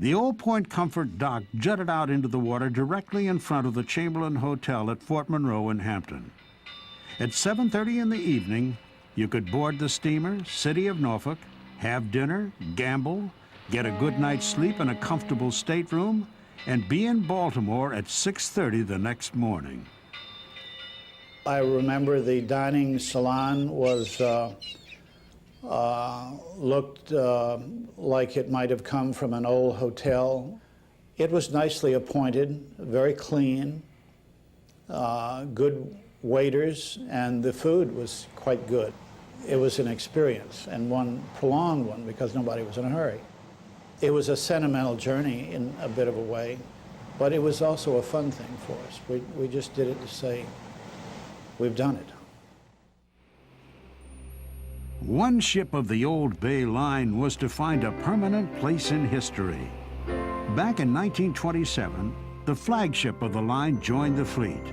The Old Point Comfort dock jutted out into the water directly in front of the Chamberlain Hotel at Fort Monroe in Hampton. At 7:30 in the evening, you could board the steamer, City of Norfolk, have dinner, gamble, get a good night's sleep in a comfortable stateroom, and be in Baltimore at 6:30 the next morning. I remember the dining salon was looked like it might have come from an old hotel. It was nicely appointed, very clean, good waiters, and the food was quite good. It was an experience, and one prolonged one because nobody was in a hurry. It was a sentimental journey in a bit of a way, but it was also a fun thing for us. We just did it to say, we've done it. One ship of the Old Bay Line was to find a permanent place in history. Back in 1927, the flagship of the line joined the fleet.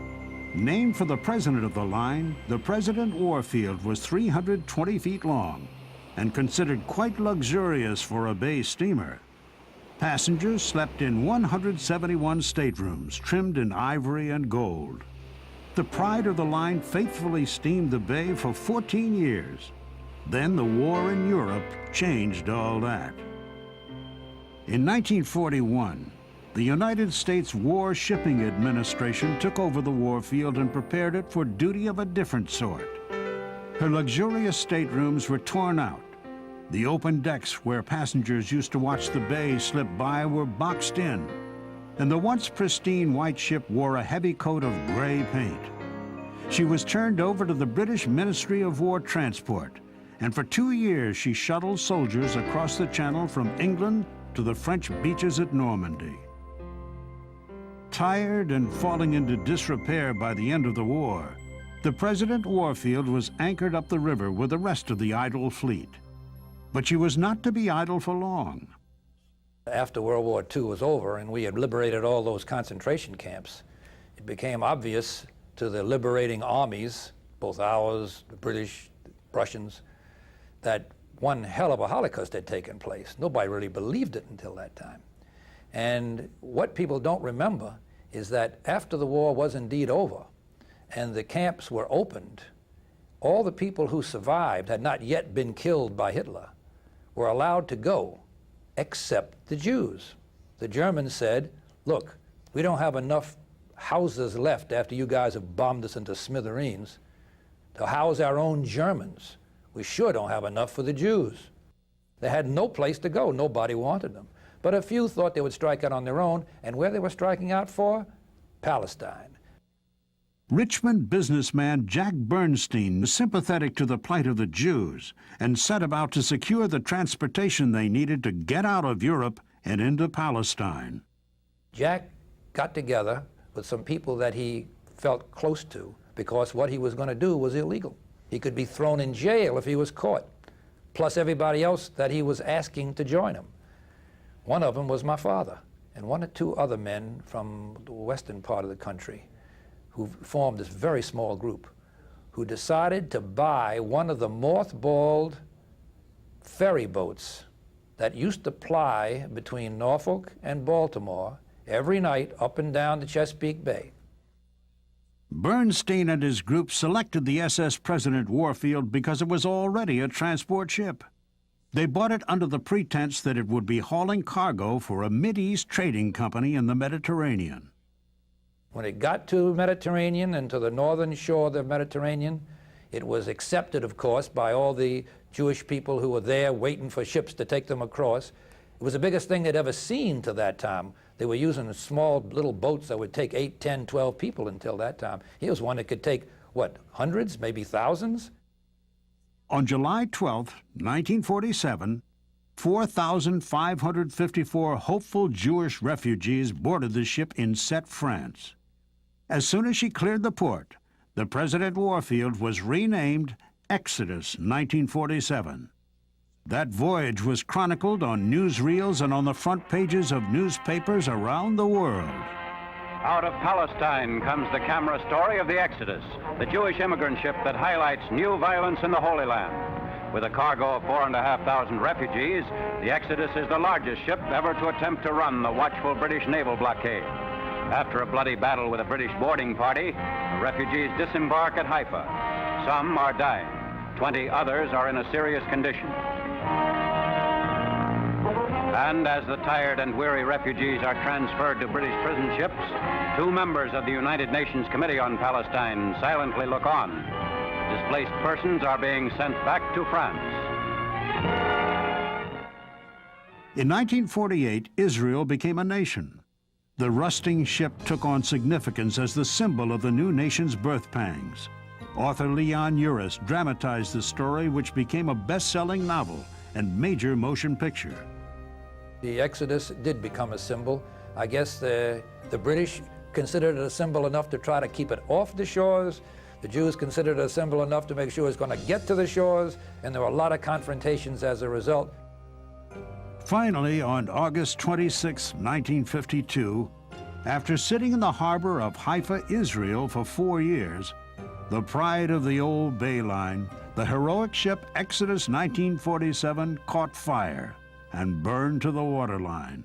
Named for the president of the line, the President Warfield was 320 feet long and considered quite luxurious for a bay steamer. Passengers slept in 171 staterooms trimmed in ivory and gold. The pride of the line faithfully steamed the bay for 14 years. Then the war in Europe changed all that. In 1941, the United States War Shipping Administration took over the Warfield and prepared it for duty of a different sort. Her luxurious staterooms were torn out. The open decks where passengers used to watch the bay slip by were boxed in, and the once pristine white ship wore a heavy coat of gray paint. She was turned over to the British Ministry of War Transport, and for 2 years she shuttled soldiers across the Channel from England to the French beaches at Normandy. Tired and falling into disrepair by the end of the war, the President Warfield was anchored up the river with the rest of the idle fleet. But she was not to be idle for long. After World War II was over and we had liberated all those concentration camps, it became obvious to the liberating armies, both ours, the British, the Russians, that one hell of a Holocaust had taken place. Nobody really believed it until that time. And what people don't remember is that after the war was indeed over and the camps were opened, all the people who survived, had not yet been killed by Hitler, were allowed to go, except the Jews. The Germans said, look, we don't have enough houses left after you guys have bombed us into smithereens to house our own Germans. We sure don't have enough for the Jews. They had no place to go. Nobody wanted them. But a few thought they would strike out on their own, and where they were striking out for? Palestine. Richmond businessman Jack Bernstein was sympathetic to the plight of the Jews and set about to secure the transportation they needed to get out of Europe and into Palestine. Jack got together with some people that he felt close to because what he was going to do was illegal. He could be thrown in jail if he was caught, plus everybody else that he was asking to join him. One of them was my father, and one or two other men from the western part of the country who formed this very small group, who decided to buy one of the mothballed ferry boats that used to ply between Norfolk and Baltimore every night up and down the Chesapeake Bay. Bernstein and his group selected the SS President Warfield because it was already a transport ship. They bought it under the pretense that it would be hauling cargo for a Mideast trading company in the Mediterranean. When it got to the Mediterranean and to the northern shore of the Mediterranean, it was accepted, of course, by all the Jewish people who were there waiting for ships to take them across. It was the biggest thing they'd ever seen to that time. They were using small little boats that would take 8, 10, 12 people until that time. Here was one that could take, what, hundreds, maybe thousands? On July 12, 1947, 4,554 hopeful Jewish refugees boarded the ship in Sète, France. As soon as she cleared the port, the President Warfield was renamed Exodus 1947. That voyage was chronicled on newsreels and on the front pages of newspapers around the world. Out of Palestine comes the camera story of the Exodus, the Jewish immigrant ship that highlights new violence in the Holy Land. With a cargo of 4,500 refugees, the Exodus is the largest ship ever to attempt to run the watchful British naval blockade. After a bloody battle with a British boarding party, the refugees disembark at Haifa. Some are dying. 20 others are in a serious condition. And as the tired and weary refugees are transferred to British prison ships, 2 members of the United Nations Committee on Palestine silently look on. Displaced persons are being sent back to France. In 1948, Israel became a nation. The rusting ship took on significance as the symbol of the new nation's birth pangs. Author Leon Uris dramatized the story, which became a best-selling novel and major motion picture. The Exodus did become a symbol. I guess the British considered it a symbol enough to try to keep it off the shores. The Jews considered it a symbol enough to make sure it's going to get to the shores, and there were a lot of confrontations as a result. Finally, on August 26, 1952, after sitting in the harbor of Haifa, Israel for 4 years, the pride of the old Bay Line, the heroic ship Exodus 1947, caught fire and burned to the waterline.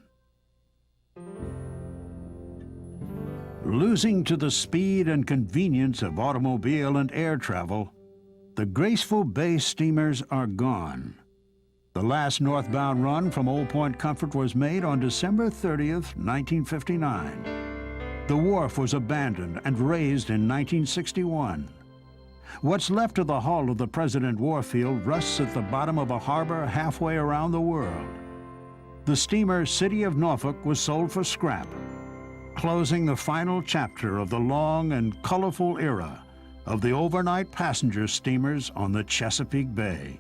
Losing to the speed and convenience of automobile and air travel, the graceful bay steamers are gone. The last northbound run from Old Point Comfort was made on December 30th, 1959. The wharf was abandoned and razed in 1961. What's left of the hull of the President Warfield rusts at the bottom of a harbor halfway around the world. The steamer City of Norfolk was sold for scrap, closing the final chapter of the long and colorful era of the overnight passenger steamers on the Chesapeake Bay.